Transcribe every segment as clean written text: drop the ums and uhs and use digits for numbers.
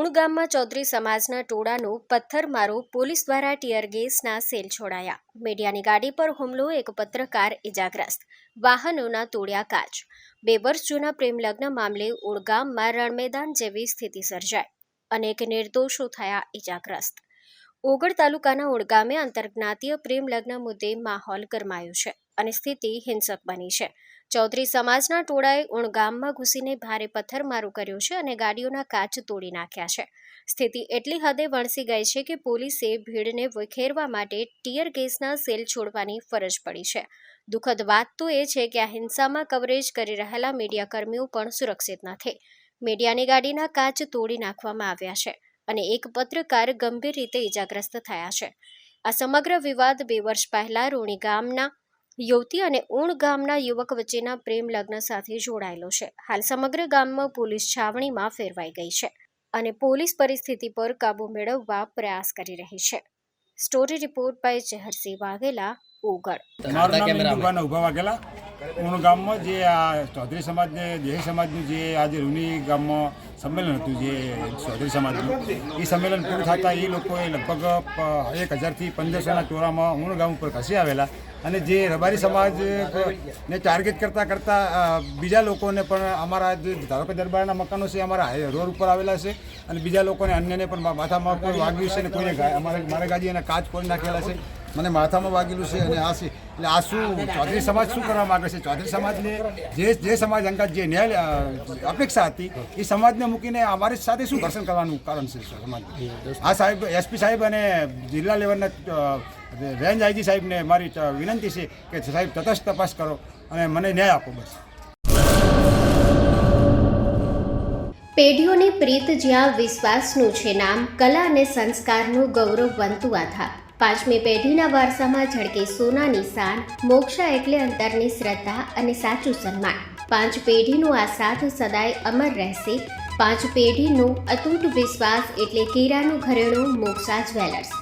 ઉણ ગામમાં ચૌધરી સમાજના ટોળાનો પથ્થરમારો, પોલીસ દ્વારા ટીયર ગેસના સેલ છોડાયા. મીડિયાની ગાડી પર હુમલો, એક પત્રકાર ઇજાગ્રસ્ત, વાહનોના તોડ્યા કાચ. 2 વર્ષ જૂના પ્રેમલગ્ન મામલે ઉણ ગામમાં રણમેદાન જેવી સ્થિતિ સર્જાઈ. અનેક નિર્દોષો થયા ઇજાગ્રસ્ત. ઓગળ તાલુકાના ઉણ ગામે આંતરજ્ઞાતીય પ્રેમલગ્ન મુદ્દે માહોલ ગરમાયો છે અને સ્થિતિ હિંસક બની છે. ચૌધરી સમાજના ટોળાએ ઉણ ગામમાં ઘૂસીને ભારે પથ્થરમારો કર્યો છે અને ગાડીઓના કાચ તોડી નાખ્યા છે. સ્થિતિ એટલી હદે વણસી ગઈ છે કે પોલીસે ભીડને વિખેરવા માટે ટીયર ગેસના સેલ છોડવાની ફરજ પડી છે. દુઃખદ વાત તો એ છે કે આ હિંસામાં કવરેજ કરી રહેલા મીડિયાકર્મીઓ પણ સુરક્ષિત નથી. મીડિયાની ગાડીના કાચ તોડી નાખવામાં આવ્યા છે અને એક પત્રકાર ગંભીર રીતે ઇજાગ્રસ્ત થયા છે. આ સમગ્ર વિવાદ 2 વર્ષ પહેલા રોણી ગામના યુવતી અને ઉણ ગામના યુવક વચ્ચેના પ્રેમ લગ્ન સાથે જોડાયેલો છે. હાલ સમગ્ર ગામમાં પોલીસ છાવણીમાં ફેરવાઈ ગઈ છે અને પોલીસ પરિસ્થિતિ પર કાબૂ મેળવવા પ્રયાસ કરી રહી છે. Story report by Jaharsinh Vaghela, ઓગળ. ઉભા વાઘેલા ઉણ ગામમાં જે આ ચૌધરી સમાજને દેહી સમાજનું જે આજે રૂની ગામમાં સંમેલન હતું, જે ચૌધરી સમાજનું, એ સંમેલન પૂરું થતાં એ લોકોએ લગભગ 1000થી 1500ના ટોળામાં ઉણ ગામ ઉપર ખસી આવેલા અને જે રબારી સમાજને ટાર્ગેટ કરતાં બીજા લોકોને પણ, અમારા જે ધારો કે દરબારના મકાનો છે અમારા રોડ ઉપર આવેલા છે અને બીજા લોકોને અન્યને પણ માથામાં કોઈ વાગ્યું છે અને કોઈને મારે ગાજી એના કાચ ખોલી નાખેલા છે, મને માથામાં વાગેલું છે અને આ છે. એટલે આ શું ચૌધરી સમાજ શું કરવા માગે છે? ચૌધરી સમાજને જે સમાજ અંગત જે ન્યાય અપેક્ષા હતી એ સમાજને મૂકીને અમારી સાથે શું ઘર્ષણ કરવાનું કારણ છે સમાજ? આ સાહેબ, એસપી સાહેબ અને જિલ્લા લેવલના રેન્જ આઈજી સાહેબને મારી વિનંતી છે કે સાહેબ તટસ્થ તપાસ કરો અને મને ન્યાય આપો. બસ. પેઢીઓની પ્રીત જ્યાં વિશ્વાસનું છે નામ, કલા અને સંસ્કારનું ગૌરવવંતું આધાર. 5મી પેઢીના વારસામાં ઝળકે સોનાની શાન, મોક્ષા એટલે અંતરની શ્રદ્ધા અને સાચું સન્માન. 5 પેઢીનો આ સાથ સદાય અમર રહેશે. 5 પેઢીનો અતૂટ વિશ્વાસ એટલે કેરાનું ઘરેણું મોક્ષા જ્વેલર્સ.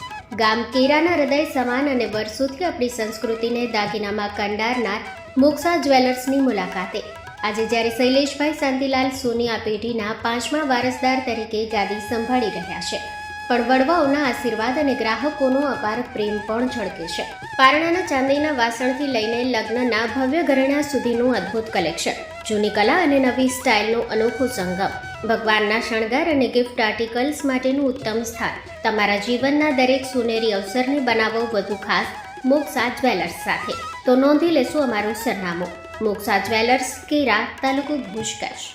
ગામ કેરાના હૃદય સમાન અને વર્ષોથી આપણી સંસ્કૃતિને દાગીનામાં કંડારનાર મોક્ષા જ્વેલર્સની મુલાકાતે આજે જ્યારે શૈલેષભાઈ શાંતિલાલ સોની આ પેઢીના 5મા વારસદાર તરીકે ગાદી સંભાળી રહ્યા છે, પણ વડવાઓના આશીર્વાદ અને ગ્રાહકોનો અપાર પ્રેમ પણ ઝળકે છે. પારણાના ચાંદીના વાસણથી લઈને લગ્નના ભવ્ય ઘરેણા સુધીનું અદ્ભુત કલેક્શન, જૂની કલા અને નવી સ્ટાઇલનો અનોખો સંગમ, ભગવાનના શણગાર અને ગિફ્ટ આર્ટિકલ્સ માટેનું ઉત્તમ સ્થાન. તમારા જીવનના દરેક સોનેરી અવસરને બનાવો વધુ ખાસ મોક્ષા જ્વેલર્સ સાથે. તો નોંધી લેશો અમારું સરનામું: મોક્ષા જ્વેલર્સ, કેરા, તાલુકો ભુજ, કચ્છ.